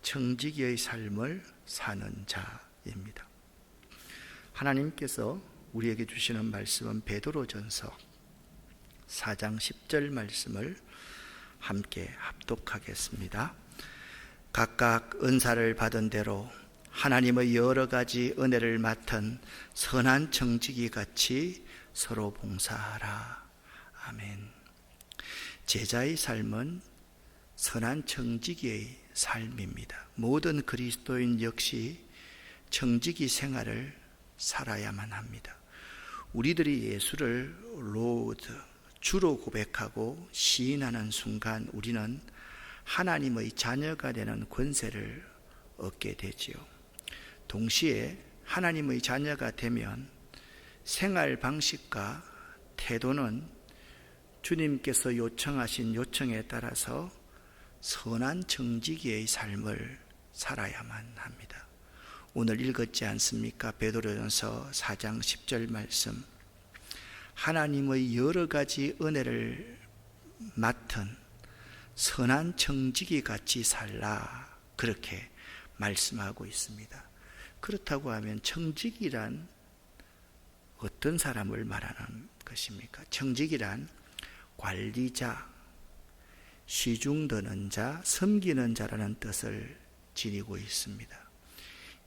청지기의 삶을 사는 자입니다. 하나님께서 우리에게 주시는 말씀은 베드로전서 4장 10절 말씀을 함께 합독하겠습니다. 각각 은사를 받은 대로 하나님의 여러 가지 은혜를 맡은 선한 청지기 같이 서로 봉사하라. 아멘. 제자의 삶은 선한 청지기의 삶입니다. 모든 그리스도인 역시 청지기 생활을 살아야만 합니다. 우리들이 예수를 로드, 주로 고백하고 시인하는 순간 우리는 하나님의 자녀가 되는 권세를 얻게 되지요. 동시에 하나님의 자녀가 되면 생활 방식과 태도는 주님께서 요청하신 요청에 따라서 선한 청지기의 삶을 살아야만 합니다. 오늘 읽었지 않습니까? 베드로전서 4장 10절 말씀. 하나님의 여러 가지 은혜를 맡은 선한 청지기 같이 살라, 그렇게 말씀하고 있습니다. 그렇다고 하면 청지기란 어떤 사람을 말하는 것입니까? 청지기란 관리자, 시중드는 자, 섬기는 자라는 뜻을 지니고 있습니다.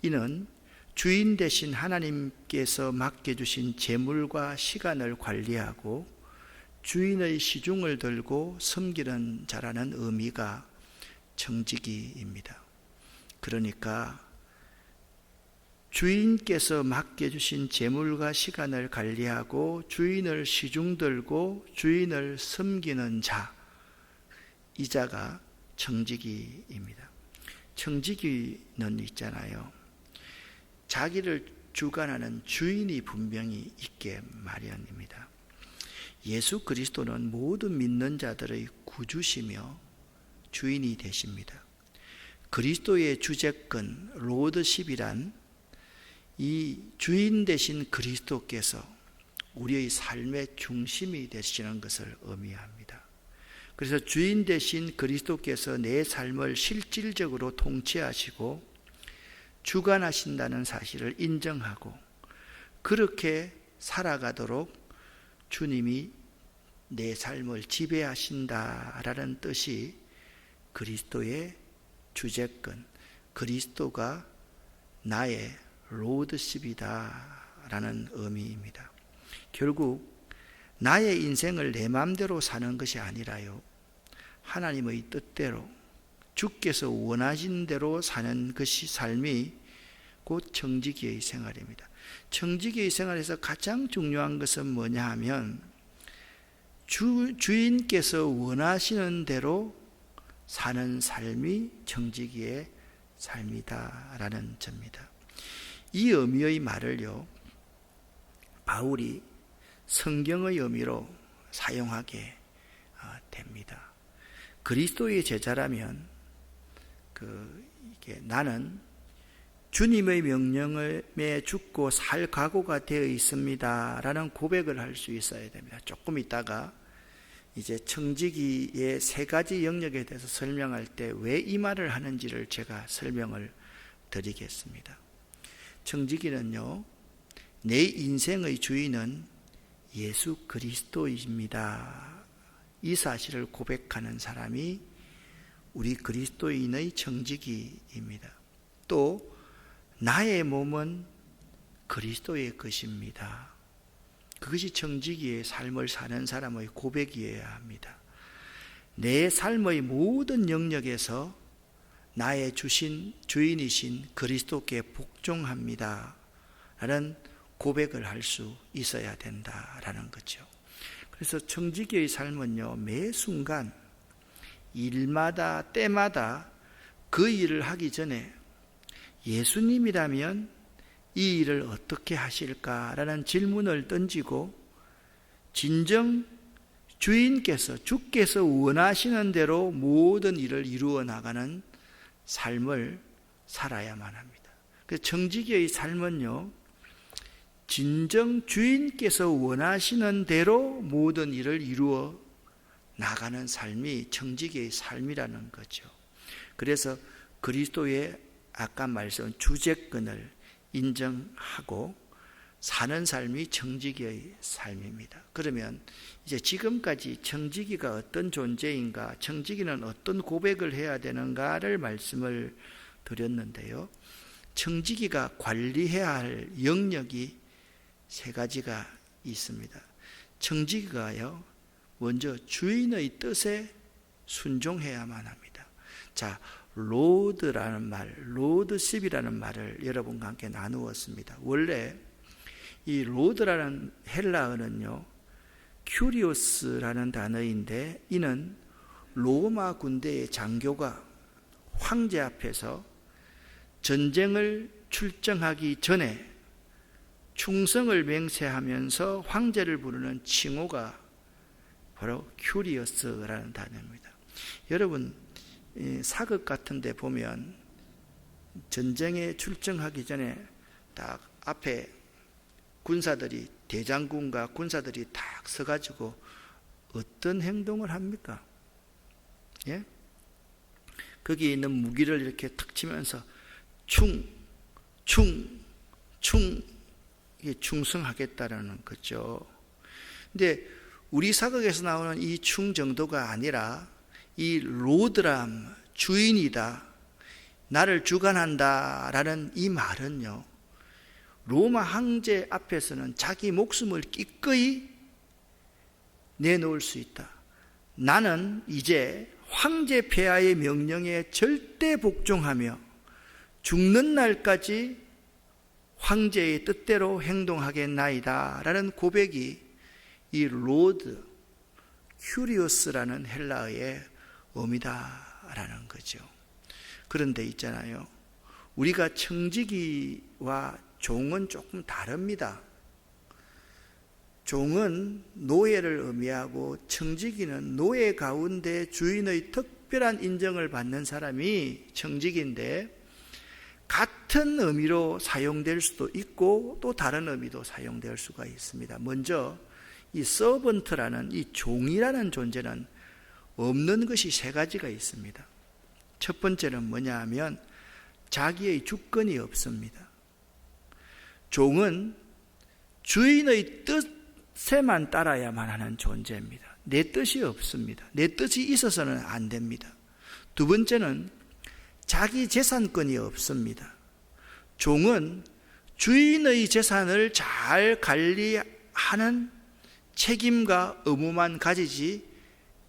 이는 주인 되신 하나님께서 맡겨주신 재물과 시간을 관리하고 주인의 시중을 들고 섬기는 자라는 의미가 청지기입니다. 그러니까 주인께서 맡겨주신 재물과 시간을 관리하고 주인을 시중 들고 주인을 섬기는 자, 이 자가 청지기입니다. 청지기는 있잖아요, 자기를 주관하는 주인이 분명히 있게 마련입니다. 예수 그리스도는 모든 믿는 자들의 구주시며 주인이 되십니다. 그리스도의 주재권, 로드십이란 이 주인 되신 그리스도께서 우리의 삶의 중심이 되시는 것을 의미합니다. 그래서 주인 되신 그리스도께서 내 삶을 실질적으로 통치하시고 주관하신다는 사실을 인정하고 그렇게 살아가도록 주님이 내 삶을 지배하신다라는 뜻이 그리스도의 주재권, 그리스도가 나의 로드십이다라는 의미입니다. 결국 나의 인생을 내 마음대로 사는 것이 아니라요, 하나님의 뜻대로 주께서 원하신 대로 사는 것이 삶이 곧 청지기의 생활입니다. 청지기의 생활에서 가장 중요한 것은 뭐냐 하면 주인께서 원하시는 대로 사는 삶이 청지기의 삶이다라는 점입니다. 이 의미의 말을요, 바울이 성경의 의미로 사용하게 됩니다. 그리스도의 제자라면 나는 주님의 명령에 죽고 살 각오가 되어 있습니다 라는 고백을 할 수 있어야 됩니다. 조금 있다가 이제 청지기의 세 가지 영역에 대해서 설명할 때 왜 이 말을 하는지를 제가 설명을 드리겠습니다. 청지기는요, 내 인생의 주인은 예수 그리스도입니다, 이 사실을 고백하는 사람이 우리 그리스도인의 청지기입니다. 또 나의 몸은 그리스도의 것입니다. 그것이 청지기의 삶을 사는 사람의 고백이어야 합니다. 내 삶의 모든 영역에서 나의 주인이신 그리스도께 복종합니다 라는 고백을 할 수 있어야 된다라는 거죠. 그래서 청지기의 삶은요, 매 순간 일마다 때마다 그 일을 하기 전에 예수님이라면 이 일을 어떻게 하실까라는 질문을 던지고 진정 주께서 원하시는 대로 모든 일을 이루어 나가는 삶을 살아야만 합니다. 그래서 청지기의 삶은요, 진정 주인께서 원하시는 대로 모든 일을 이루어 나가는 삶이 청지기의 삶이라는 거죠. 그래서 그리스도의 아까 말씀한 주재권을 인정하고 사는 삶이 청지기의 삶입니다. 그러면 이제 지금까지 청지기가 어떤 존재인가, 청지기는 어떤 고백을 해야 되는가를 말씀을 드렸는데요. 청지기가 관리해야 할 영역이 세 가지가 있습니다. 청지기가요, 먼저 주인의 뜻에 순종해야만 합니다. 자, 로드라는 말, 로드십이라는 말을 여러분과 함께 나누었습니다. 원래 이 로드라는 헬라어는요, 큐리오스라는 단어인데, 이는 로마 군대의 장교가 황제 앞에서 전쟁을 출정하기 전에 충성을 맹세하면서 황제를 부르는 칭호가 바로 큐리오스라는 단어입니다. 여러분, 사극 같은 데 보면 전쟁에 출정하기 전에 딱 앞에 군사들이, 대장군과 군사들이 딱 서가지고 어떤 행동을 합니까? 예? 거기 있는 무기를 이렇게 탁 치면서 이게 충성하겠다라는 거죠. 근데 우리 사극에서 나오는 이 충 정도가 아니라 이 로드람, 주인이다, 나를 주관한다 라는 이 말은요, 로마 황제 앞에서는 자기 목숨을 기꺼이 내놓을 수 있다. 나는 이제 황제 폐하의 명령에 절대 복종하며 죽는 날까지 황제의 뜻대로 행동하겠나이다 라는 고백이 이 로드, 큐리오스라는 헬라어의 의미다라는 거죠. 그런데 있잖아요, 우리가 청지기와 종은 조금 다릅니다. 종은 노예를 의미하고 청지기는 노예 가운데 주인의 특별한 인정을 받는 사람이 청지기인데, 같은 의미로 사용될 수도 있고 또 다른 의미도 사용될 수가 있습니다. 먼저 이 서번트라는, 이 종이라는 존재는 없는 것이 세 가지가 있습니다. 첫 번째는 뭐냐 하면 자기의 주권이 없습니다. 종은 주인의 뜻에만 따라야만 하는 존재입니다. 내 뜻이 없습니다. 내 뜻이 있어서는 안 됩니다. 두 번째는 자기 재산권이 없습니다. 종은 주인의 재산을 잘 관리하는 책임과 의무만 가지지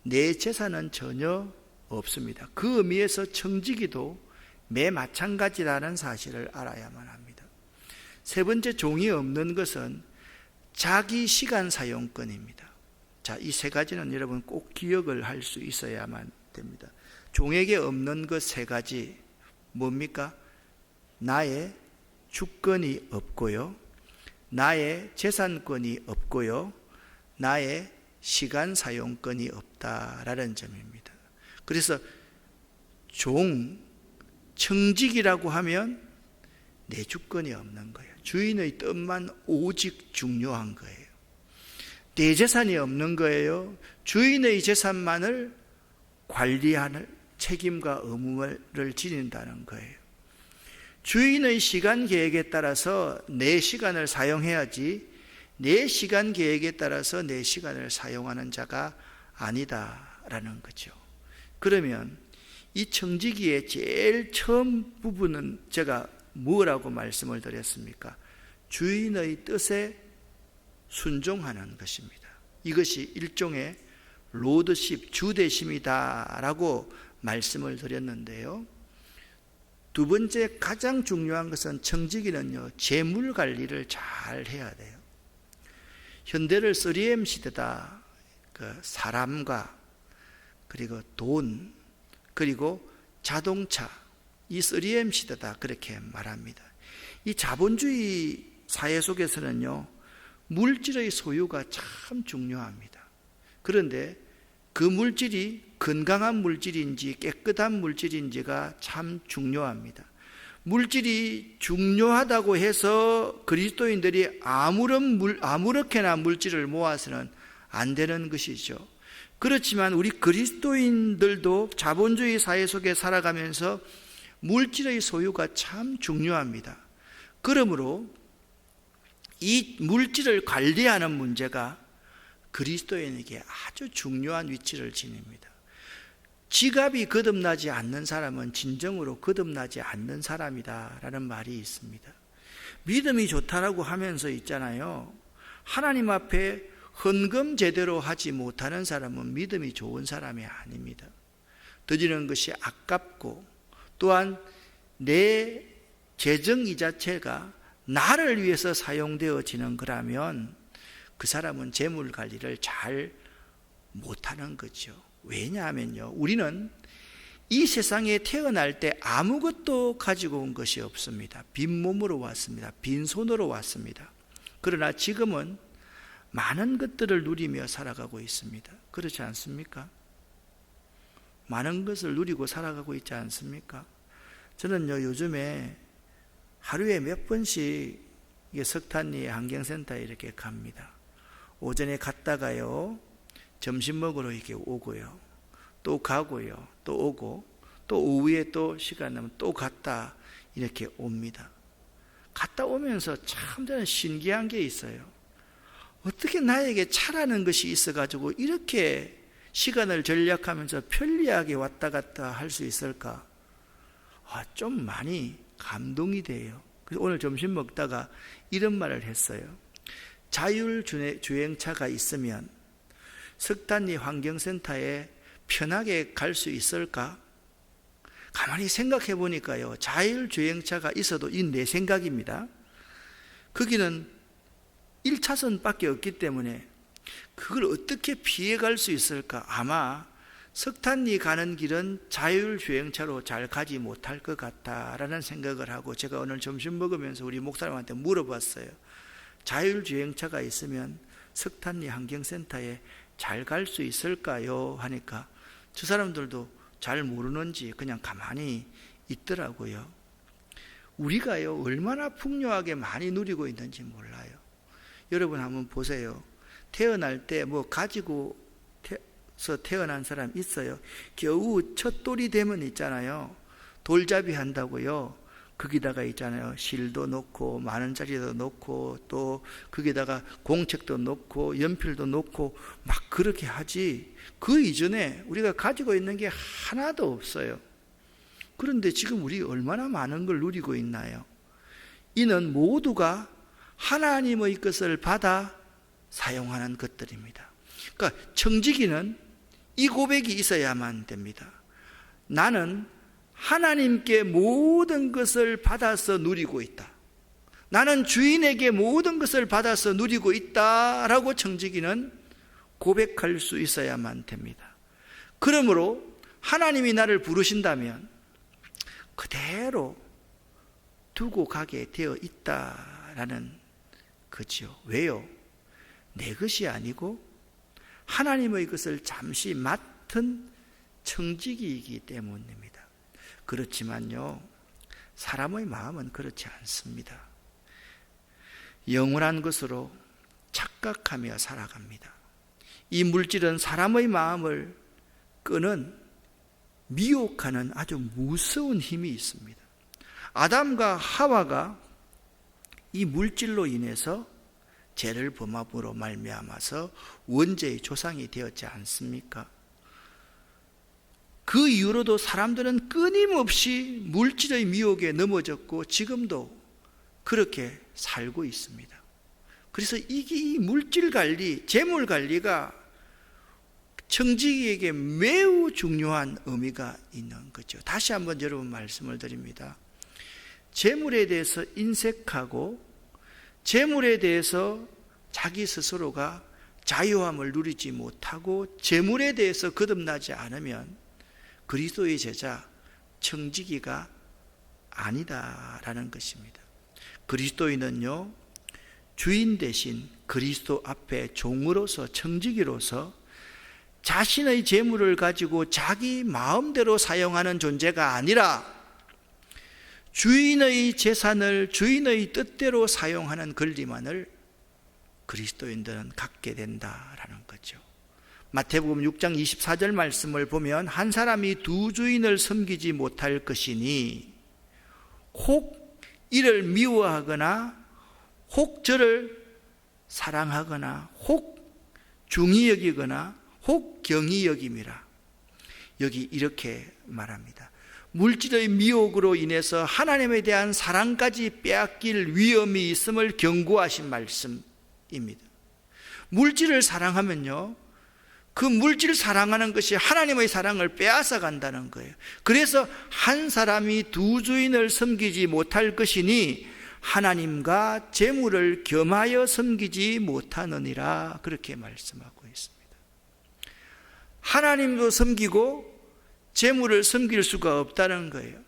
내 재산은 전혀 없습니다. 그 의미에서 청지기도 매 마찬가지라는 사실을 알아야만 합니다. 세 번째, 종이 없는 것은 자기 시간 사용권입니다. 자, 이 세 가지는 여러분 꼭 기억을 할 수 있어야만 됩니다. 종에게 없는 것 세 가지 뭡니까? 나의 주권이 없고요, 나의 재산권이 없고요, 나의 시간 사용권이 없다라는 점입니다. 그래서 청직이라고 하면 내 주권이 없는 거예요. 주인의 뜻만 오직 중요한 거예요. 내 재산이 없는 거예요. 주인의 재산만을 관리하는 책임과 의무를 지닌다는 거예요. 주인의 시간 계획에 따라서 내 시간을 사용해야지 내 시간 계획에 따라서 내 시간을 사용하는 자가 아니다라는 거죠. 그러면 이 청지기의 제일 처음 부분은 제가 뭐라고 말씀을 드렸습니까? 주인의 뜻에 순종하는 것입니다. 이것이 일종의 로드십, 주대심이다라고 말씀을 드렸는데요. 두 번째 가장 중요한 것은 청지기는요, 재물 관리를 잘 해야 돼요. 현대를 3M 시대다. 사람과 그리고 돈 그리고 자동차, 이 3M 시대다 그렇게 말합니다. 이 자본주의 사회 속에서는요, 물질의 소유가 참 중요합니다. 그런데 그 물질이 건강한 물질인지 깨끗한 물질인지가 참 중요합니다. 물질이 중요하다고 해서 그리스도인들이 아무렇게나 물질을 모아서는 안 되는 것이죠. 그렇지만 우리 그리스도인들도 자본주의 사회 속에 살아가면서 물질의 소유가 참 중요합니다. 그러므로 이 물질을 관리하는 문제가 그리스도인에게 아주 중요한 위치를 지닙니다. 지갑이 거듭나지 않는 사람은 진정으로 거듭나지 않는 사람이다 라는 말이 있습니다. 믿음이 좋다라고 하면서 있잖아요, 하나님 앞에 헌금 제대로 하지 못하는 사람은 믿음이 좋은 사람이 아닙니다. 드리는 것이 아깝고 또한 내 재정 이 자체가 나를 위해서 사용되어지는 거라면 그 사람은 재물 관리를 잘 못하는 거죠. 왜냐하면요, 우리는 이 세상에 태어날 때 아무것도 가지고 온 것이 없습니다. 빈몸으로 왔습니다. 빈손으로 왔습니다. 그러나 지금은 많은 것들을 누리며 살아가고 있습니다. 그렇지 않습니까? 많은 것을 누리고 살아가고 있지 않습니까? 저는요, 요즘에 하루에 몇 번씩 석탄리 환경센터에 이렇게 갑니다. 오전에 갔다가요, 점심 먹으러 이렇게 오고요, 또 가고요, 또 오고, 또 오후에 또 시간 나면 또 갔다 이렇게 옵니다. 갔다 오면서 참 저는 신기한 게 있어요. 어떻게 나에게 차라는 것이 있어가지고 이렇게 시간을 전략하면서 편리하게 왔다 갔다 할 수 있을까? 좀 많이 감동이 돼요. 그래서 오늘 점심 먹다가 이런 말을 했어요. 자율주행차가 있으면 석탄리 환경센터에 편하게 갈 수 있을까? 가만히 생각해 보니까요, 자율주행차가 있어도 이 내 생각입니다. 거기는 1차선밖에 없기 때문에 그걸 어떻게 피해갈 수 있을까? 아마 석탄리 가는 길은 자율주행차로 잘 가지 못할 것 같다라는 생각을 하고, 제가 오늘 점심 먹으면서 우리 목사님한테 물어봤어요. 자율주행차가 있으면 석탄리 환경센터에 잘 갈 수 있을까요? 하니까 저 사람들도 잘 모르는지 그냥 가만히 있더라고요. 우리가요, 얼마나 풍요하게 많이 누리고 있는지 몰라요. 여러분 한번 보세요. 태어날 때 뭐 가지고 태어난 사람 있어요? 겨우 첫 돌이 되면 있잖아요, 돌잡이 한다고요. 거기다가 있잖아요, 실도 넣고 만 원짜리도 넣고 또 거기다가 공책도 넣고 연필도 넣고 막 그렇게 하지, 그 이전에 우리가 가지고 있는 게 하나도 없어요. 그런데 지금 우리 얼마나 많은 걸 누리고 있나요? 이는 모두가 하나님의 것을 받아 사용하는 것들입니다. 그러니까 청지기는 이 고백이 있어야만 됩니다. 나는 하나님께 모든 것을 받아서 누리고 있다. 나는 주인에게 모든 것을 받아서 누리고 있다라고 청지기는 고백할 수 있어야만 됩니다. 그러므로 하나님이 나를 부르신다면 그대로 두고 가게 되어 있다라는 거죠. 왜요? 내 것이 아니고 하나님의 것을 잠시 맡은 청지기이기 때문입니다. 그렇지만요, 사람의 마음은 그렇지 않습니다. 영원한 것으로 착각하며 살아갑니다. 이 물질은 사람의 마음을 끄는, 미혹하는 아주 무서운 힘이 있습니다. 아담과 하와가 이 물질로 인해서 죄를 범함으로 말미암아서 원죄의 조상이 되었지 않습니까? 그 이후로도 사람들은 끊임없이 물질의 미혹에 넘어졌고 지금도 그렇게 살고 있습니다. 그래서 이 물질 관리, 재물 관리가 청지기에게 매우 중요한 의미가 있는 거죠. 다시 한번 여러분 말씀을 드립니다. 재물에 대해서 인색하고 재물에 대해서 자기 스스로가 자유함을 누리지 못하고 재물에 대해서 거듭나지 않으면 그리스도의 제자, 청지기가 아니다라는 것입니다. 그리스도인은요, 주인 대신 그리스도 앞에 종으로서, 청지기로서 자신의 재물을 가지고 자기 마음대로 사용하는 존재가 아니라 주인의 재산을 주인의 뜻대로 사용하는 권리만을 그리스도인들은 갖게 된다라는 거죠. 마태복음 6장 24절 말씀을 보면 한 사람이 두 주인을 섬기지 못할 것이니 혹 이를 미워하거나 혹 저를 사랑하거나 혹 중히 여기거나 혹 경히 여김이라. 여기 이렇게 말합니다. 물질의 미혹으로 인해서 하나님에 대한 사랑까지 빼앗길 위험이 있음을 경고하신 말씀입니다. 물질을 사랑하면요, 그 물질을 사랑하는 것이 하나님의 사랑을 빼앗아 간다는 거예요. 그래서 한 사람이 두 주인을 섬기지 못할 것이니 하나님과 재물을 겸하여 섬기지 못하느니라, 그렇게 말씀하고 있습니다. 하나님도 섬기고 재물을 섬길 수가 없다는 거예요.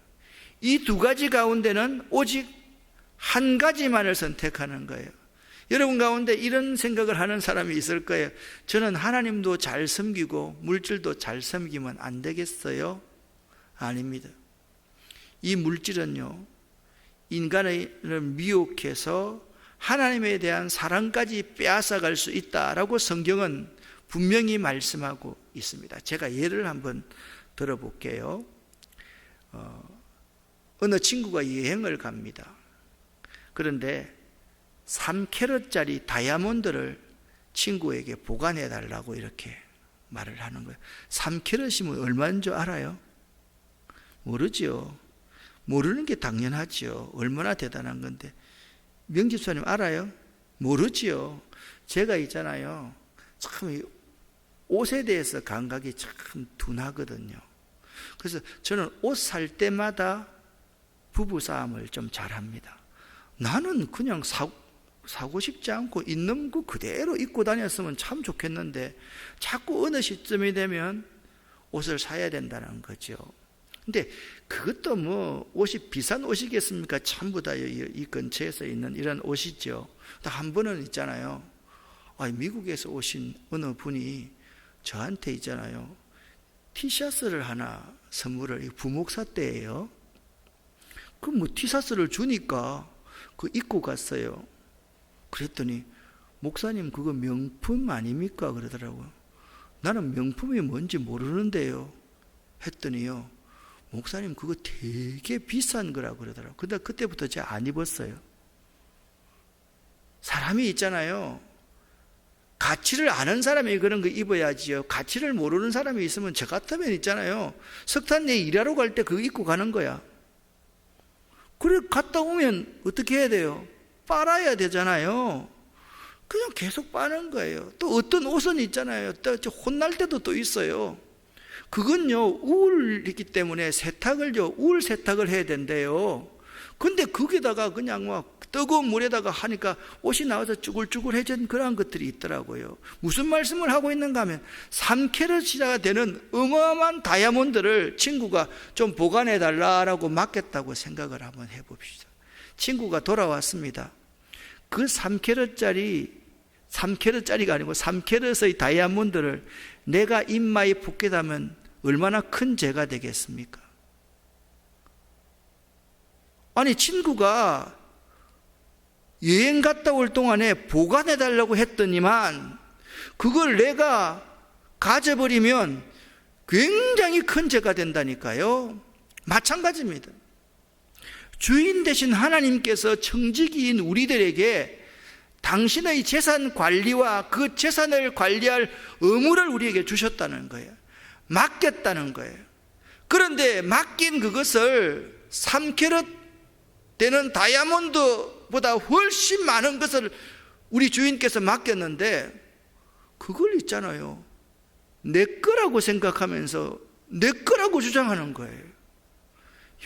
이 두 가지 가운데는 오직 한 가지만을 선택하는 거예요. 여러분 가운데 이런 생각을 하는 사람이 있을 거예요. 저는 하나님도 잘 섬기고 물질도 잘 섬기면 안 되겠어요? 아닙니다. 이 물질은요, 인간을 미혹해서 하나님에 대한 사랑까지 빼앗아갈 수 있다라고 성경은 분명히 말씀하고 있습니다. 제가 예를 한번 들어볼게요. 어느 친구가 여행을 갑니다. 그런데 3캐럿짜리 다이아몬드를 친구에게 보관해 달라고 이렇게 말을 하는 거예요. 3캐럿이면 얼마인 줄 알아요? 모르죠. 모르는 게 당연하죠. 얼마나 대단한 건데. 명집사님 알아요? 모르지요. 제가 있잖아요, 참 옷에 대해서 감각이 참 둔하거든요. 그래서 저는 옷 살 때마다 부부싸움을 좀 잘합니다. 나는 그냥 사고 싶지 않고 있는 거 그대로 입고 다녔으면 참 좋겠는데 자꾸 어느 시점이 되면 옷을 사야 된다는 거죠. 근데 그것도 뭐 옷이 비싼 옷이겠습니까? 전부 다 이 근처에서 있는 이런 옷이죠. 한 번은 있잖아요, 미국에서 오신 어느 분이 저한테 있잖아요, 티셔츠를 하나 선물을, 부목사 때예요. 그 뭐 티셔츠를 주니까 그 입고 갔어요. 그랬더니 목사님 그거 명품 아닙니까? 그러더라고요. 나는 명품이 뭔지 모르는데요 했더니요, 목사님 그거 되게 비싼 거라고 그러더라고요. 근데 그때부터 제가 안 입었어요. 사람이 있잖아요, 가치를 아는 사람이 그런 거 입어야지요. 가치를 모르는 사람이 있으면 저 같으면 있잖아요, 석탄 내 일하러 갈 때 그거 입고 가는 거야. 그래 갔다 오면 어떻게 해야 돼요? 빨아야 되잖아요. 그냥 계속 빠는 거예요. 또 어떤 옷은 있잖아요, 또 혼날 때도 또 있어요. 그건요, 우울이기 때문에 우울 세탁을 해야 된대요. 근데 거기다가 그냥 막 뜨거운 물에다가 하니까 옷이 나와서 쭈글쭈글해진 그런 것들이 있더라고요. 무슨 말씀을 하고 있는가 하면 3캐럿이나 되는 어마어마한 다이아몬드를 친구가 좀 보관해 달라고 맡겼다고 생각을 한번 해봅시다. 친구가 돌아왔습니다. 그 3캐럿짜리가 아니고 3캐럿의 다이아몬드를 내가 입마에 붓게다면 얼마나 큰 죄가 되겠습니까? 아니, 친구가 여행 갔다 올 동안에 보관해 달라고 했더니만 그걸 내가 가져버리면 굉장히 큰 죄가 된다니까요. 마찬가지입니다. 주인 되신 하나님께서 청지기인 우리들에게 당신의 재산 관리와 그 재산을 관리할 의무를 우리에게 주셨다는 거예요. 맡겼다는 거예요. 그런데 맡긴 그것을 3캐럿 되는 다이아몬드보다 훨씬 많은 것을 우리 주인께서 맡겼는데 그걸 있잖아요, 내 거라고 생각하면서 내 거라고 주장하는 거예요.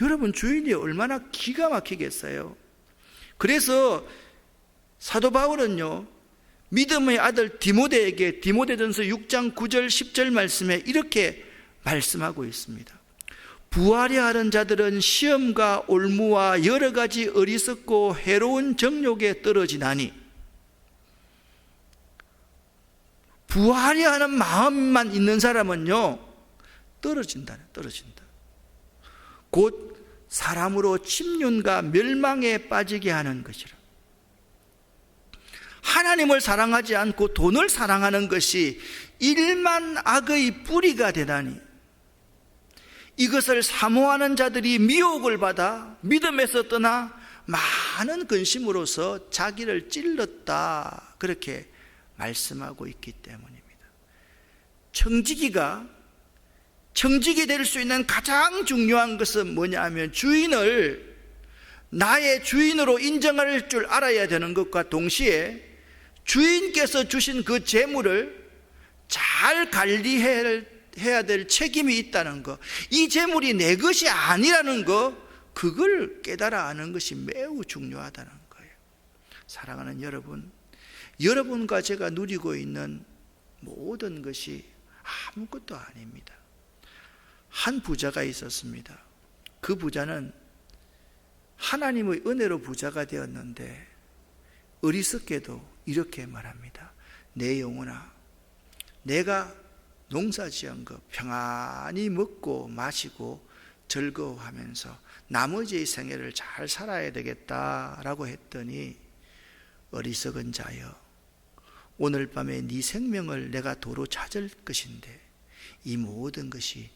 여러분, 주인이 얼마나 기가 막히겠어요. 그래서 사도 바울은요, 믿음의 아들 디모데에게 디모데전서 6장 9절 10절 말씀에 이렇게 말씀하고 있습니다. 부하려 하는 자들은 시험과 올무와 여러 가지 어리석고 해로운 정욕에 떨어지나니, 부하려 하는 마음만 있는 사람은요 떨어진다. 곧 사람으로 침륜과 멸망에 빠지게 하는 것이라. 하나님을 사랑하지 않고 돈을 사랑하는 것이 일만 악의 뿌리가 되다니, 이것을 사모하는 자들이 미혹을 받아 믿음에서 떠나 많은 근심으로서 자기를 찔렀다, 그렇게 말씀하고 있기 때문입니다. 청지기 될 수 있는 가장 중요한 것은 뭐냐 하면 주인을 나의 주인으로 인정할 줄 알아야 되는 것과 동시에 주인께서 주신 그 재물을 잘 관리해야 될 책임이 있다는 것, 이 재물이 내 것이 아니라는 것, 그걸 깨달아 아는 것이 매우 중요하다는 거예요. 사랑하는 여러분, 여러분과 제가 누리고 있는 모든 것이 아무것도 아닙니다. 한 부자가 있었습니다. 그 부자는 하나님의 은혜로 부자가 되었는데 어리석게도 이렇게 말합니다. 내 영혼아, 내가 농사지은 것 평안히 먹고 마시고 즐거워하면서 나머지의 생애를 잘 살아야 되겠다라고 했더니, 어리석은 자여, 오늘 밤에 네 생명을 내가 도로 찾을 것인데 이 모든 것이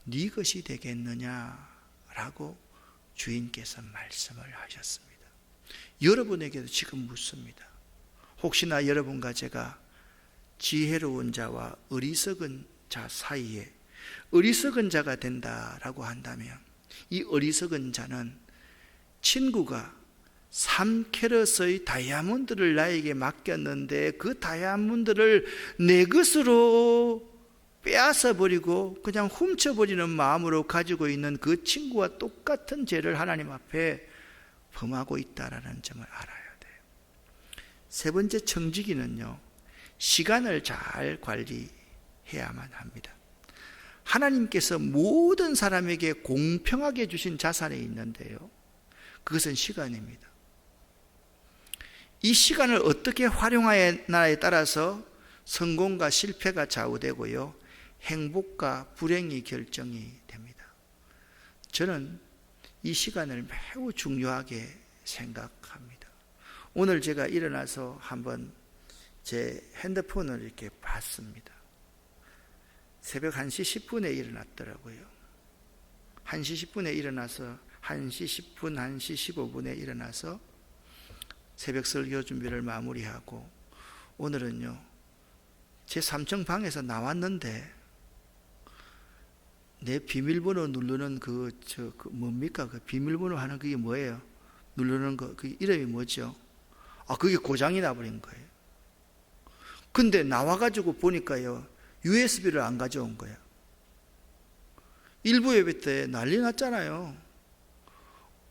네 것이 되겠느냐라고 주인께서 말씀을 하셨습니다. 여러분에게도 지금 묻습니다. 혹시나 여러분과 제가 지혜로운 자와 어리석은 자 사이에 어리석은 자가 된다라고 한다면, 이 어리석은 자는 친구가 3캐럿의 다이아몬드를 나에게 맡겼는데 그 다이아몬드를 내 것으로 빼앗아 버리고 그냥 훔쳐버리는 마음으로 가지고 있는 그 친구와 똑같은 죄를 하나님 앞에 범하고 있다는 점을 알아야 돼요. 세 번째, 청지기는요, 시간을 잘 관리해야만 합니다. 하나님께서 모든 사람에게 공평하게 주신 자산이 있는데요, 그것은 시간입니다. 이 시간을 어떻게 활용하느냐에 따라서 성공과 실패가 좌우되고요, 행복과 불행이 결정이 됩니다. 저는 이 시간을 매우 중요하게 생각합니다. 오늘 제가 일어나서 한번 제 핸드폰을 이렇게 봤습니다. 새벽 1시 10분에 일어났더라고요. 1시 10분에 일어나서 1시 10분, 1시 15분에 일어나서 새벽 설교 준비를 마무리하고, 오늘은요, 제 3층 방에서 나왔는데 내 비밀번호 누르는 뭡니까? 그 비밀번호 하는 그게 뭐예요? 누르는 거, 그 이름이 뭐죠? 그게 고장이 나버린 거예요. 근데 나와가지고 보니까요, USB를 안 가져온 거야. 일부 예배 때 난리 났잖아요.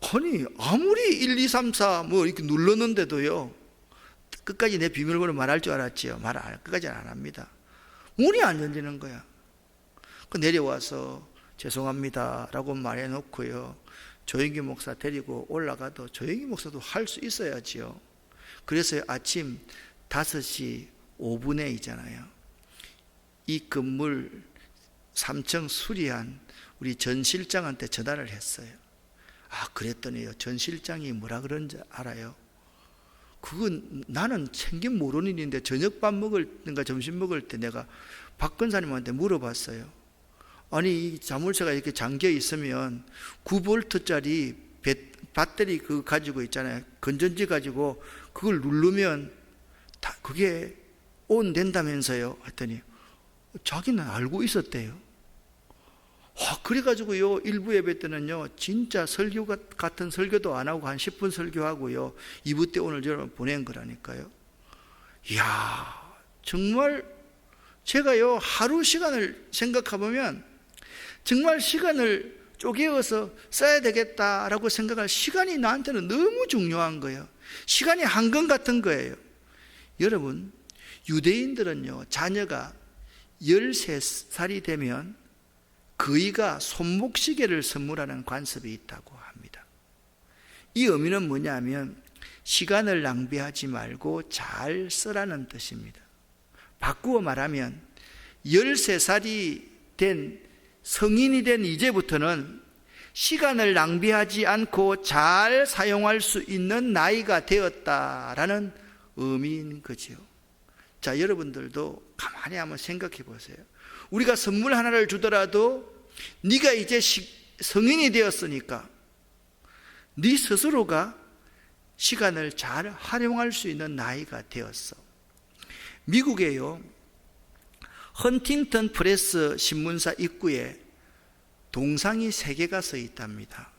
아니, 아무리 1, 2, 3, 4 뭐 이렇게 눌렀는데도요, 끝까지 내 비밀번호 말할 줄 알았지요. 끝까지는 안 합니다. 문이 안 열리는 거야. 내려와서 죄송합니다 라고 말해놓고요, 조영기 목사 데리고 올라가도 조영기 목사도 할 수 있어야지요. 그래서 아침 5시 5분에 있잖아요, 이 건물 3층 수리한 우리 전 실장한테 전화를 했어요. 그랬더니요, 전 실장이 뭐라 그런지 알아요? 그건 나는 챙긴 모르는 일인데 저녁밥 먹을 때인가 점심 먹을 때 내가 박 권사님한테 물어봤어요. 아니, 이 자물쇠가 이렇게 잠겨 있으면 9V짜리 배터리 그거 가지고 있잖아요, 건전지 가지고 그걸 누르면 다 그게 온 된다면서요 했더니 자기는 알고 있었대요. 그래가지고요, 일부 예배 때는요, 진짜 설교 같은 설교도 안 하고 한 10분 설교하고요, 2부 때 오늘 여러분 보낸 거라니까요. 이야, 정말 제가요, 하루 시간을 생각해보면 정말 시간을 쪼개어서 써야 되겠다라고 생각할 시간이 나한테는 너무 중요한 거예요. 시간이 한금 같은 거예요. 여러분, 유대인들은요, 자녀가 13살이 되면 그이가 손목시계를 선물하는 관습이 있다고 합니다. 이 의미는 뭐냐면 시간을 낭비하지 말고 잘 쓰라는 뜻입니다. 바꾸어 말하면 13살이 된 성인이 된 이제부터는 시간을 낭비하지 않고 잘 사용할 수 있는 나이가 되었다라는 의미인 거죠. 자, 여러분들도 가만히 한번 생각해 보세요. 우리가 선물 하나를 주더라도 네가 이제 성인이 되었으니까 네 스스로가 시간을 잘 활용할 수 있는 나이가 되었어. 미국에요, 헌팅턴 프레스 신문사 입구에 동상이 3개가 서 있답니다.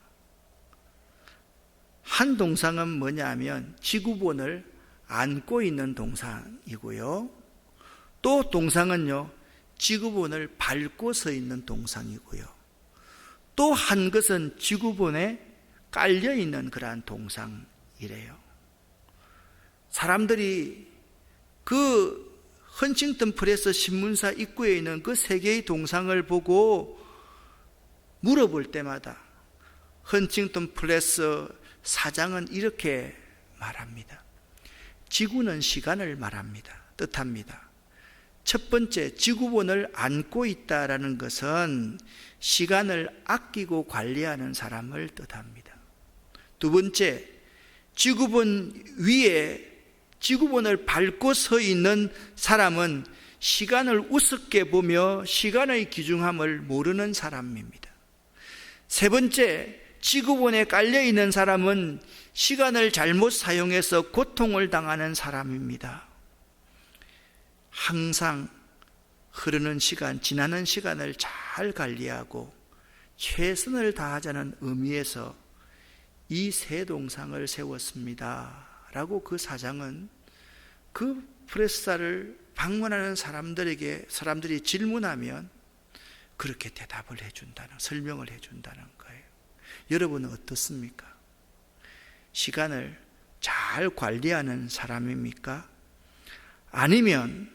한 동상은 뭐냐면 지구본을 안고 있는 동상이고요, 또 동상은요 지구본을 밟고 서 있는 동상이고요, 또 한 것은 지구본에 깔려 있는 그러한 동상이래요. 사람들이 그 헌팅턴 프레스 신문사 입구에 있는 그 3개의 동상을 보고 물어볼 때마다 헌팅턴 프레스 사장은 이렇게 말합니다. 지구는 시간을 뜻합니다. 첫 번째, 지구본을 안고 있다라는 것은 시간을 아끼고 관리하는 사람을 뜻합니다. 두 번째, 지구본 위에 지구본을 밟고 서 있는 사람은 시간을 우습게 보며 시간의 귀중함을 모르는 사람입니다. 세 번째, 지구본에 깔려 있는 사람은 시간을 잘못 사용해서 고통을 당하는 사람입니다. 항상 흐르는 시간, 지나는 시간을 잘 관리하고 최선을 다하자는 의미에서 이 3 동상을 세웠습니다 라고 그 사장은 그 프레스사를 방문하는 사람들이 질문하면 그렇게 대답을 해준다는, 설명을 해준다는 거예요. 여러분은 어떻습니까? 시간을 잘 관리하는 사람입니까? 아니면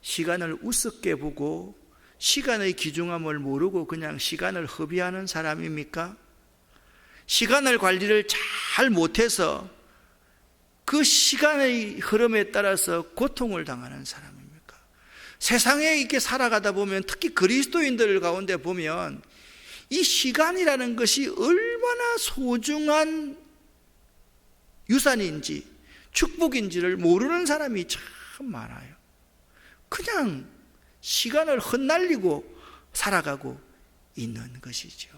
시간을 우습게 보고 시간의 귀중함을 모르고 그냥 시간을 허비하는 사람입니까? 시간을 관리를 잘 못해서 그 시간의 흐름에 따라서 고통을 당하는 사람입니까? 세상에 이렇게 살아가다 보면, 특히 그리스도인들 가운데 보면 이 시간이라는 것이 얼마나 소중한 유산인지 축복인지를 모르는 사람이 참 많아요. 그냥 시간을 헛날리고 살아가고 있는 것이죠.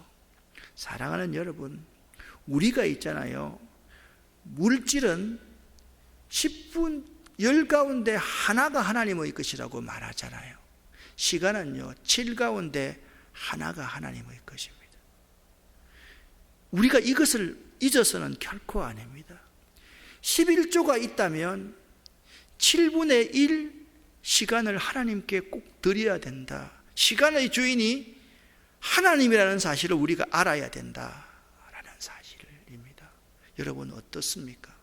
사랑하는 여러분, 우리가 있잖아요, 물질은 10분 10 가운데 하나가 하나님의 것이라고 말하잖아요. 시간은요 7 가운데 하나가 하나님의 것입니다. 우리가 이것을 잊어서는 결코 아닙니다. 11조가 있다면 7분의 1 시간을 하나님께 꼭 드려야 된다. 시간의 주인이 하나님이라는 사실을 우리가 알아야 된다라는 사실입니다. 여러분 어떻습니까?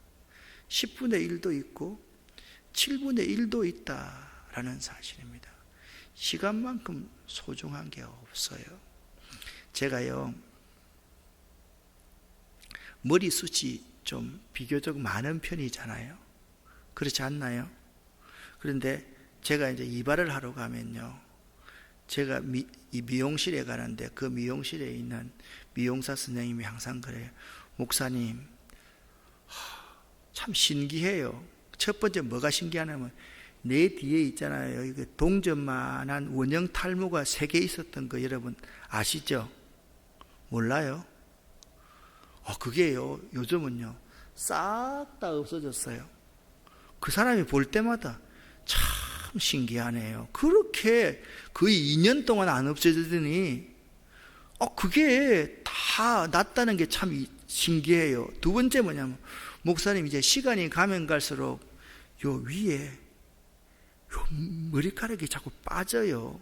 10분의 1도 있고 7분의 1도 있다라는 사실입니다. 시간만큼 소중한 게 없어요. 제가요, 머리숱이 좀 비교적 많은 편이잖아요. 그렇지 않나요? 그런데 제가 이제 이발을 하러 가면요, 제가 이 미용실에 가는데 그 미용실에 있는 미용사 선생님이 항상 그래요. 목사님, 참 신기해요. 첫 번째 뭐가 신기하냐면 내 뒤에 있잖아요, 이게 동전만한 원형 탈모가 3개 있었던 거 여러분 아시죠? 몰라요? 그게요, 요즘은요 싹 다 없어졌어요. 그 사람이 볼 때마다 참 신기하네요. 그렇게 거의 2년 동안 안 없어지더니 그게 다 낫다는 게 참 신기해요. 두 번째 뭐냐면, 목사님 이제 시간이 가면 갈수록 요 위에 요 머리카락이 자꾸 빠져요.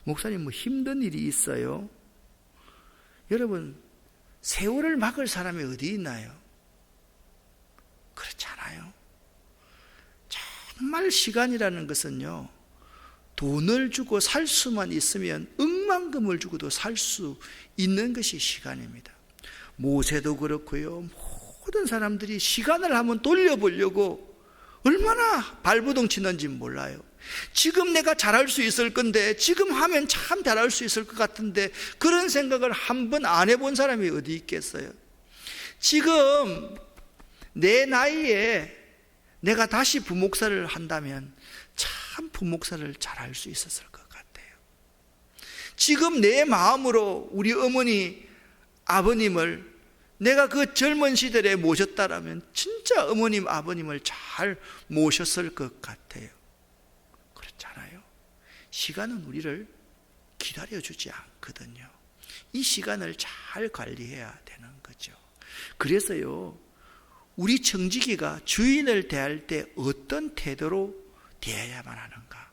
목사님 뭐 힘든 일이 있어요? 여러분, 세월을 막을 사람이 어디 있나요? 그렇지 않아요. 정말 시간이라는 것은요, 돈을 주고 살 수만 있으면 억만금을 주고도 살 수 있는 것이 시간입니다. 모세도 그렇고요, 모든 사람들이 시간을 한번 돌려보려고 얼마나 발버둥 치는지 몰라요. 지금 내가 잘할 수 있을 건데, 지금 하면 참 잘할 수 있을 것 같은데, 그런 생각을 한 번 안 해본 사람이 어디 있겠어요? 지금 내 나이에 내가 다시 부목사를 한다면 참 부목사를 잘할 수 있었을 것 같아요. 지금 내 마음으로 우리 어머니, 아버님을 내가 그 젊은 시절에 모셨다라면 진짜 어머님, 아버님을 잘 모셨을 것 같아요. 그렇잖아요. 시간은 우리를 기다려주지 않거든요. 이 시간을 잘 관리해야 되는 거죠. 그래서요, 우리 청지기가 주인을 대할 때 어떤 태도로 대해야만 하는가?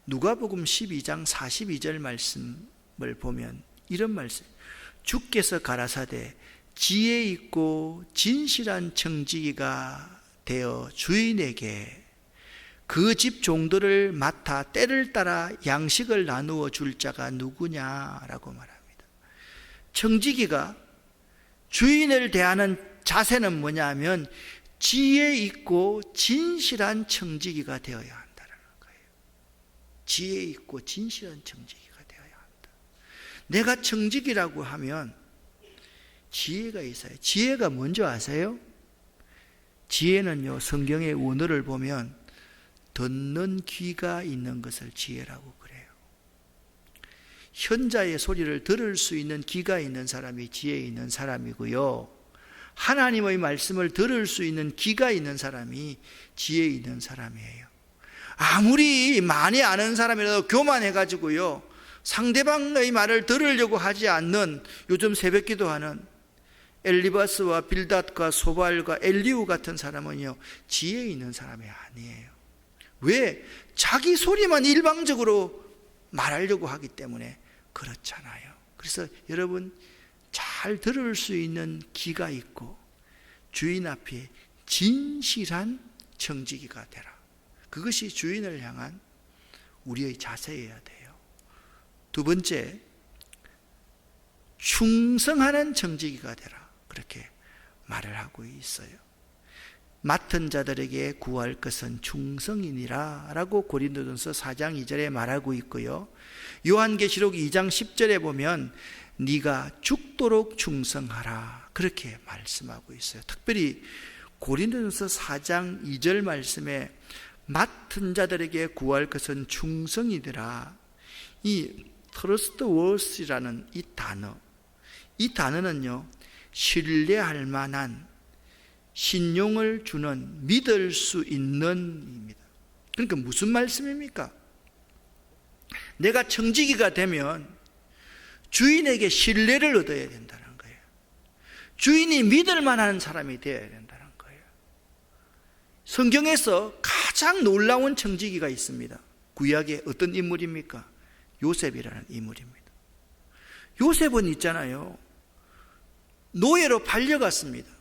누가복음 12장 42절 말씀을 보면 이런 말씀, 주께서 가라사대 지혜 있고 진실한 청지기가 되어 주인에게 그 집 종들을 맡아 때를 따라 양식을 나누어 줄 자가 누구냐라고 말합니다. 청지기가 주인을 대하는 자세는 뭐냐면 지혜 있고 진실한 청지기가 되어야 한다는 거예요. 지혜 있고 진실한 청지기가 되어야 한다. 내가 청지기라고 하면 지혜가 있어요. 지혜가 뭔지 아세요? 지혜는요, 성경의 원어를 보면 듣는 귀가 있는 것을 지혜라고 그래요. 현자의 소리를 들을 수 있는 귀가 있는 사람이 지혜 있는 사람이고요, 하나님의 말씀을 들을 수 있는 귀가 있는 사람이 지혜 있는 사람이에요. 아무리 많이 아는 사람이라도 교만해가지고요, 상대방의 말을 들으려고 하지 않는, 요즘 새벽기도하는 엘리바스와 빌닷과 소발과 엘리우 같은 사람은요, 지혜 있는 사람이 아니에요. 왜? 자기 소리만 일방적으로 말하려고 하기 때문에 그렇잖아요. 그래서 여러분, 잘 들을 수 있는 귀가 있고 주인 앞에 진실한 청지기가 되라. 그것이 주인을 향한 우리의 자세여야 돼요. 두 번째, 충성하는 청지기가 되라. 그렇게 말을 하고 있어요. 맡은 자들에게 구할 것은 충성이니라 라고 고린도전서 4장 2절에 말하고 있고요, 요한계시록 2장 10절에 보면 네가 죽도록 충성하라 그렇게 말씀하고 있어요. 특별히 고린도전서 4장 2절 말씀에 맡은 자들에게 구할 것은 충성이더라. 이 trustworthy라는 이 단어는요, 신뢰할 만한, 신용을 주는, 믿을 수 있는입니다. 그러니까 무슨 말씀입니까? 내가 청지기가 되면 주인에게 신뢰를 얻어야 된다는 거예요. 주인이 믿을 만한 사람이 되어야 된다는 거예요. 성경에서 가장 놀라운 청지기가 있습니다. 구약에 어떤 인물입니까? 요셉이라는 인물입니다. 요셉은 있잖아요, 노예로 팔려갔습니다.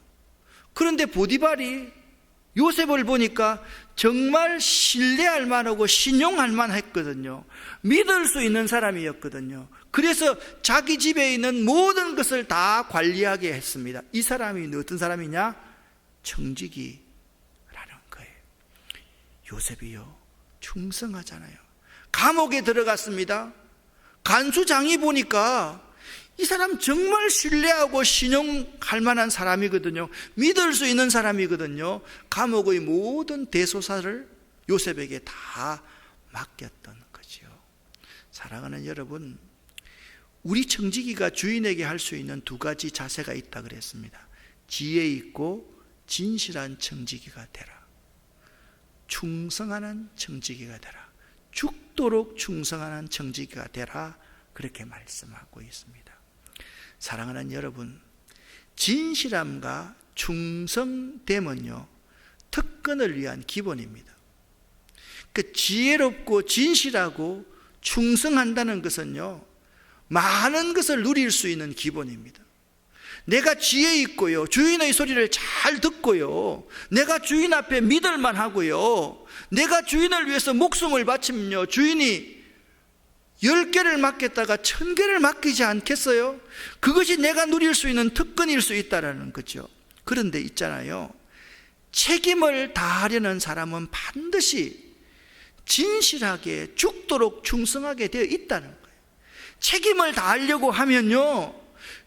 그런데 보디발이 요셉을 보니까 정말 신뢰할 만하고 신용할 만했거든요. 믿을 수 있는 사람이었거든요. 그래서 자기 집에 있는 모든 것을 다 관리하게 했습니다. 이 사람이 어떤 사람이냐? 청지기라는 거예요. 요셉이요, 충성하잖아요. 감옥에 들어갔습니다. 간수장이 보니까 이 사람 정말 신뢰하고 신용할 만한 사람이거든요. 믿을 수 있는 사람이거든요. 감옥의 모든 대소사를 요셉에게 다 맡겼던 거죠. 사랑하는 여러분, 우리 청지기가 주인에게 할 수 있는 두 가지 자세가 있다 그랬습니다. 지혜 있고 진실한 청지기가 되라. 충성하는 청지기가 되라. 죽도록 충성하는 청지기가 되라. 그렇게 말씀하고 있습니다. 사랑하는 여러분, 진실함과 충성됨은요, 특권을 위한 기본입니다. 그 지혜롭고 진실하고 충성한다는 것은요, 많은 것을 누릴 수 있는 기본입니다. 내가 지혜 있고요, 주인의 소리를 잘 듣고요, 내가 주인 앞에 믿을만 하고요, 내가 주인을 위해서 목숨을 바치면요, 주인이 10개를 맡겼다가 1000개를 맡기지 않겠어요? 그것이 내가 누릴 수 있는 특권일 수 있다는 거죠. 그런데 있잖아요, 책임을 다하려는 사람은 반드시 진실하게 죽도록 충성하게 되어 있다는 거예요. 책임을 다하려고 하면요,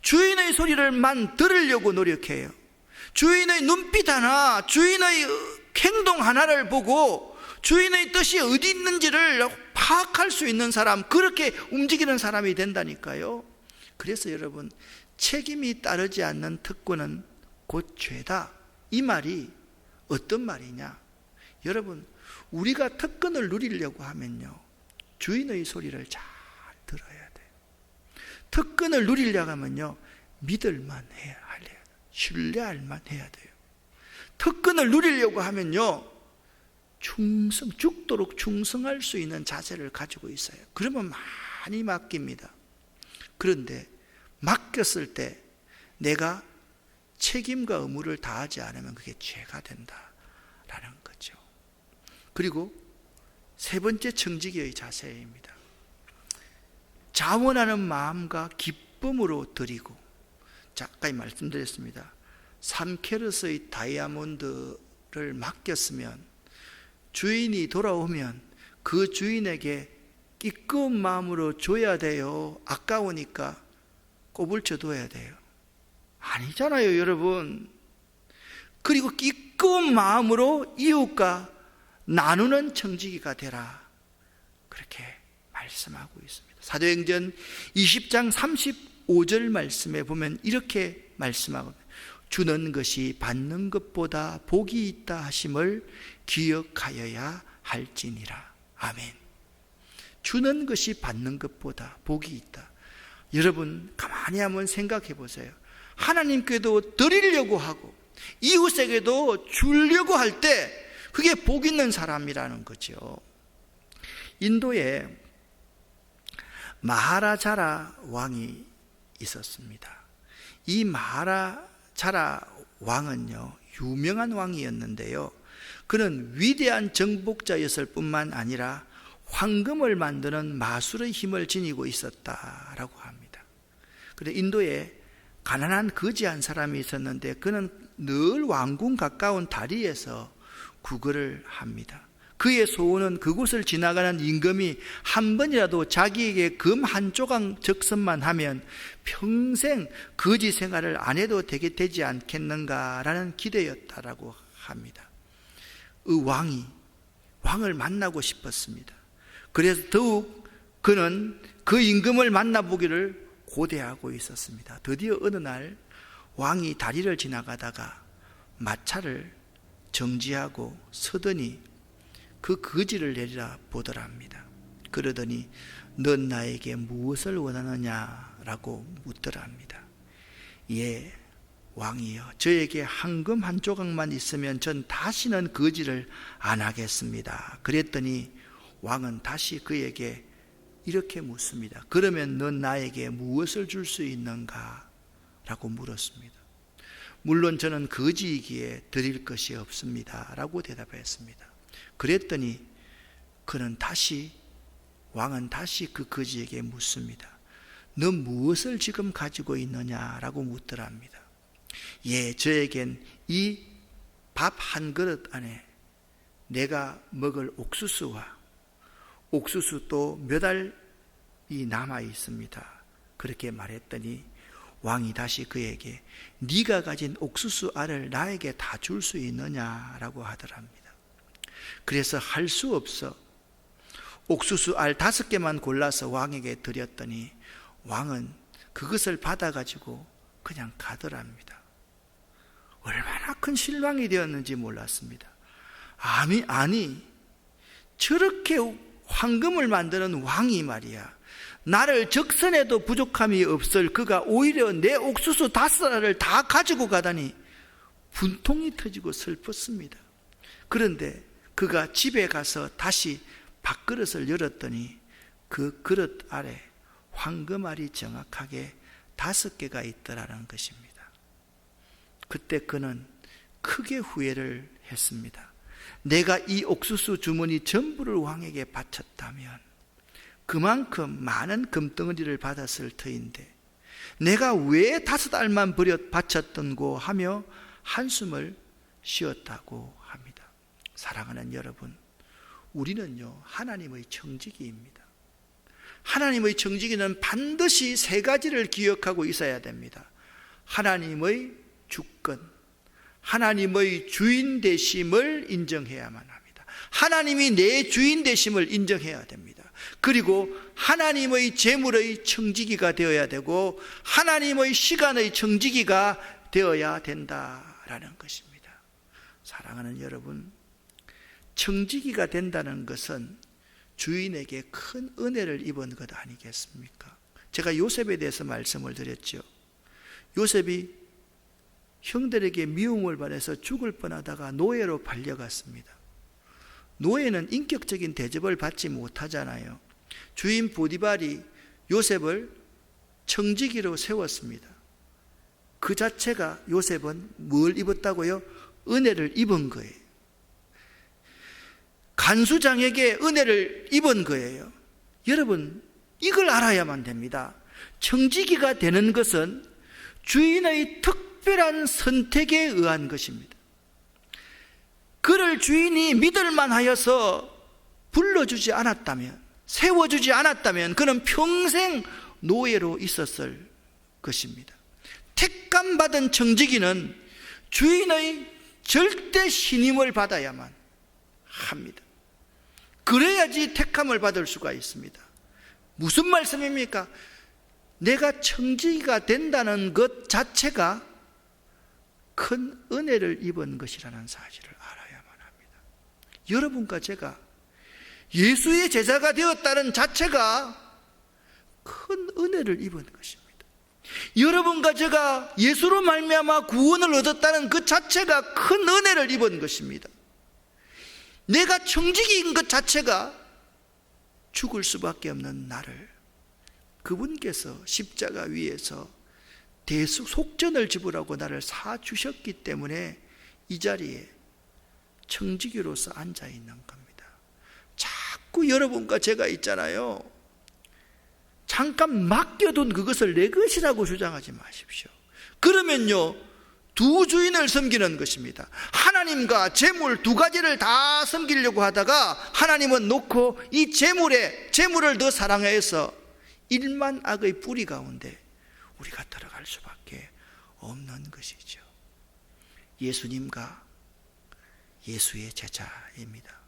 주인의 소리를만 들으려고 노력해요. 주인의 눈빛 하나, 주인의 행동 하나를 보고 주인의 뜻이 어디 있는지를 파악할 수 있는 사람, 그렇게 움직이는 사람이 된다니까요. 그래서 여러분, 책임이 따르지 않는 특권은 곧 죄다, 이 말이 어떤 말이냐? 여러분, 우리가 특권을 누리려고 하면요, 주인의 소리를 잘 들어야 돼요. 특권을 누리려고 하면요, 믿을만 해야 돼요. 신뢰할만 해야 돼요. 특권을 누리려고 하면요, 죽도록 충성할 수 있는 자세를 가지고 있어요. 그러면 많이 맡깁니다. 그런데 맡겼을 때 내가 책임과 의무를 다하지 않으면 그게 죄가 된다라는 거죠. 그리고 세 번째 청지기의 자세입니다. 자원하는 마음과 기쁨으로 드리고, 아까 말씀드렸습니다. 3캐럿의 다이아몬드를 맡겼으면 주인이 돌아오면 그 주인에게 기꺼운 마음으로 줘야 돼요? 아까우니까 꼬불쳐 둬야 돼요? 아니잖아요, 여러분. 그리고 기꺼운 마음으로 이웃과 나누는 청지기가 되라, 그렇게 말씀하고 있습니다. 사도행전 20장 35절 말씀에 보면 이렇게 말씀하고, 주는 것이 받는 것보다 복이 있다 하심을 기억하여야 할지니라. 아멘. 주는 것이 받는 것보다 복이 있다. 여러분, 가만히 한번 생각해 보세요. 하나님께도 드리려고 하고 이웃에게도 주려고 할 때 그게 복 있는 사람이라는 거죠. 인도에 마하라자라 왕이 있었습니다. 이 마하라자라 왕은요, 유명한 왕이었는데요, 그는 위대한 정복자였을 뿐만 아니라 황금을 만드는 마술의 힘을 지니고 있었다라고 합니다. 그런데 인도에 가난한 거지 한 사람이 있었는데 그는 늘 왕궁 가까운 다리에서 구걸을 합니다. 그의 소원은 그곳을 지나가는 임금이 한 번이라도 자기에게 금 한 조각 적선만 하면 평생 거지 생활을 안 해도 되지 않겠는가라는 기대였다라고 합니다. 왕을 만나고 싶었습니다. 그래서 더욱 그는 그 임금을 만나보기를 고대하고 있었습니다. 드디어 어느 날 왕이 다리를 지나가다가 마차를 정지하고 서더니 그 거지를 내리라 보더랍니다. 그러더니 넌 나에게 무엇을 원하느냐라고 묻더랍니다. 예, 왕이여, 저에게 황금 한 조각만 있으면 전 다시는 거지를 안 하겠습니다. 그랬더니 왕은 다시 그에게 이렇게 묻습니다. 그러면 넌 나에게 무엇을 줄 수 있는가? 라고 물었습니다. 물론 저는 거지이기에 드릴 것이 없습니다 라고 대답했습니다. 그랬더니 왕은 다시 그 거지에게 묻습니다. 넌 무엇을 지금 가지고 있느냐라고 묻더랍니다. 예, 저에겐 이 밥 한 그릇 안에 내가 먹을 옥수수와 옥수수 또 몇 알이 남아 있습니다. 그렇게 말했더니 왕이 다시 그에게 네가 가진 옥수수 알을 나에게 다 줄 수 있느냐라고 하더랍니다. 그래서 할 수 없어 옥수수 알 5개만 골라서 왕에게 드렸더니 왕은 그것을 받아가지고 그냥 가더랍니다. 얼마나 큰 실망이 되었는지 몰랐습니다. 아니 저렇게 황금을 만드는 왕이 말이야, 나를 적선해도 부족함이 없을 그가 오히려 내 옥수수 5알을 다 가지고 가다니 분통이 터지고 슬펐습니다. 그런데 그가 집에 가서 다시 밥그릇을 열었더니 그 그릇 아래 황금알이 정확하게 5개가 있더라는 것입니다. 그때 그는 크게 후회를 했습니다. 내가 이 옥수수 주머니 전부를 왕에게 바쳤다면 그만큼 많은 금덩어리를 받았을 터인데 내가 왜 5알만 바쳤던고 하며 한숨을 쉬었다고 합니다. 사랑하는 여러분, 우리는요 하나님의 청지기입니다. 하나님의 청지기는 반드시 3가지를 기억하고 있어야 됩니다. 하나님의 주권, 하나님의 주인 되심을 인정해야만 합니다. 하나님이 내 주인 되심을 인정해야 됩니다. 그리고 하나님의 재물의 청지기가 되어야 되고 하나님의 시간의 청지기가 되어야 된다라는 것입니다. 사랑하는 여러분, 청지기가 된다는 것은 주인에게 큰 은혜를 입은 것 아니겠습니까? 제가 요셉에 대해서 말씀을 드렸죠. 요셉이 형들에게 미움을 받아서 죽을 뻔하다가 노예로 팔려갔습니다. 노예는 인격적인 대접을 받지 못하잖아요. 주인 보디발이 요셉을 청지기로 세웠습니다. 그 자체가 요셉은 뭘 입었다고요? 은혜를 입은 거예요. 간수장에게 은혜를 입은 거예요. 여러분, 이걸 알아야만 됩니다. 청지기가 되는 것은 주인의 특별한 선택에 의한 것입니다. 그를 주인이 믿을만 하여서 불러주지 않았다면, 세워주지 않았다면 그는 평생 노예로 있었을 것입니다. 택감받은 청지기는 주인의 절대 신임을 받아야만 합니다. 그래야지 택함을 받을 수가 있습니다. 무슨 말씀입니까? 내가 청지기가 된다는 것 자체가 큰 은혜를 입은 것이라는 사실을 알아야만 합니다. 여러분과 제가 예수의 제자가 되었다는 자체가 큰 은혜를 입은 것입니다. 여러분과 제가 예수로 말미암아 구원을 얻었다는 그 자체가 큰 은혜를 입은 것입니다. 내가 청지기인 것 자체가 죽을 수밖에 없는 나를 그분께서 십자가 위에서 대속전을 지불하고 나를 사주셨기 때문에 이 자리에 청지기로서 앉아있는 겁니다. 자꾸 여러분과 제가 있잖아요, 잠깐 맡겨둔 그것을 내 것이라고 주장하지 마십시오. 그러면요, 두 주인을 섬기는 것입니다. 하나님과 재물 두 가지를 다 섬기려고 하다가 하나님은 놓고 이 재물을 더 사랑해서 일만 악의 뿌리 가운데 우리가 들어갈 수밖에 없는 것이죠. 예수님과 예수의 제자입니다.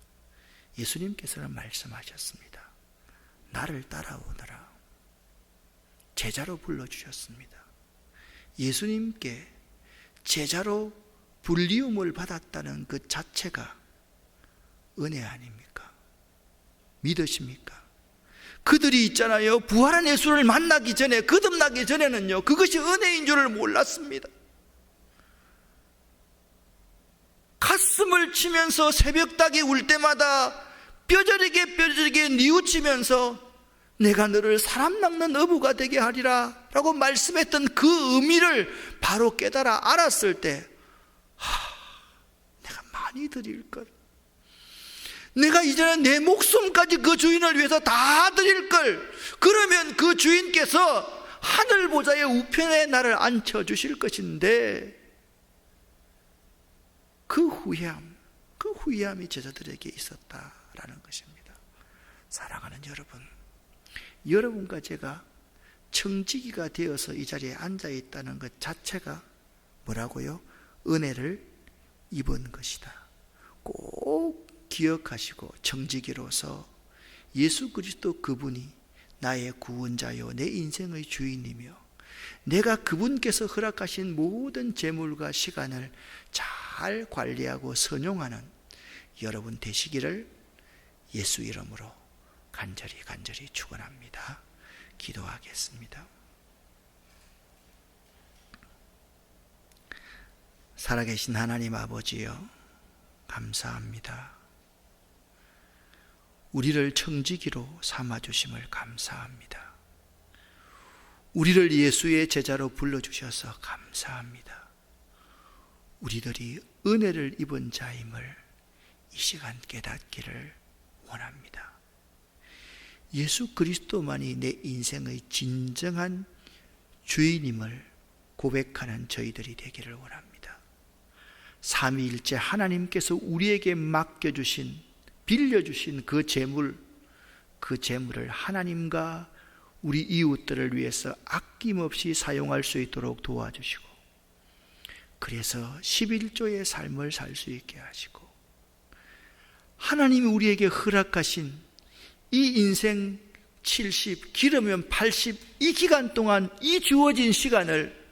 예수님께서는 말씀하셨습니다. 나를 따라오너라. 제자로 불러주셨습니다. 예수님께 제자로 불리움을 받았다는 그 자체가 은혜 아닙니까? 믿으십니까? 그들이 있잖아요, 부활한 예수를 만나기 전에, 거듭나기 전에는요, 그것이 은혜인 줄을 몰랐습니다. 가슴을 치면서 새벽닭이 울 때마다 뼈저리게 뉘우치면서 내가 너를 사람 낚는 어부가 되게 하리라 라고 말씀했던 그 의미를 바로 깨달아 알았을 때, 내가 많이 드릴걸, 내가 이제는 내 목숨까지 그 주인을 위해서 다 드릴걸, 그러면 그 주인께서 하늘 보좌의 우편에 나를 앉혀주실 것인데, 그 후회함이 제자들에게 있었다라는 것입니다. 사랑하는 여러분, 여러분과 제가 청지기가 되어서 이 자리에 앉아있다는 것 자체가 뭐라고요? 은혜를 입은 것이다. 꼭 기억하시고 청지기로서 예수 그리스도 그분이 나의 구원자요 내 인생의 주인이며 내가 그분께서 허락하신 모든 재물과 시간을 잘 관리하고 선용하는 여러분 되시기를 예수 이름으로 간절히 축원합니다. 기도하겠습니다. 살아계신 하나님 아버지여, 감사합니다. 우리를 청지기로 삼아주심을 감사합니다. 우리를 예수의 제자로 불러주셔서 감사합니다. 우리들이 은혜를 입은 자임을 이 시간 깨닫기를 원합니다. 예수 그리스도만이 내 인생의 진정한 주인임을 고백하는 저희들이 되기를 원합니다. 삼위일체 하나님께서 우리에게 맡겨주신, 빌려주신 그 재물을 하나님과 우리 이웃들을 위해서 아낌없이 사용할 수 있도록 도와주시고, 그래서 11조의 삶을 살 수 있게 하시고, 하나님이 우리에게 허락하신 이 인생 70, 길으면 80, 이 기간 동안 이 주어진 시간을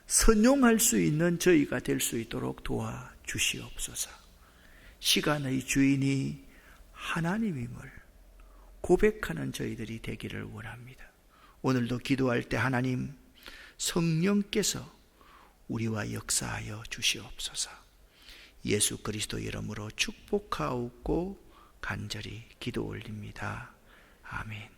선용할 수 있는 저희가 될 수 있도록 도와주시옵소서. 시간의 주인이 하나님임을 고백하는 저희들이 되기를 원합니다. 오늘도 기도할 때 하나님 성령께서 우리와 역사하여 주시옵소서. 예수 그리스도 이름으로 축복하옵고 간절히 기도 올립니다. 아멘.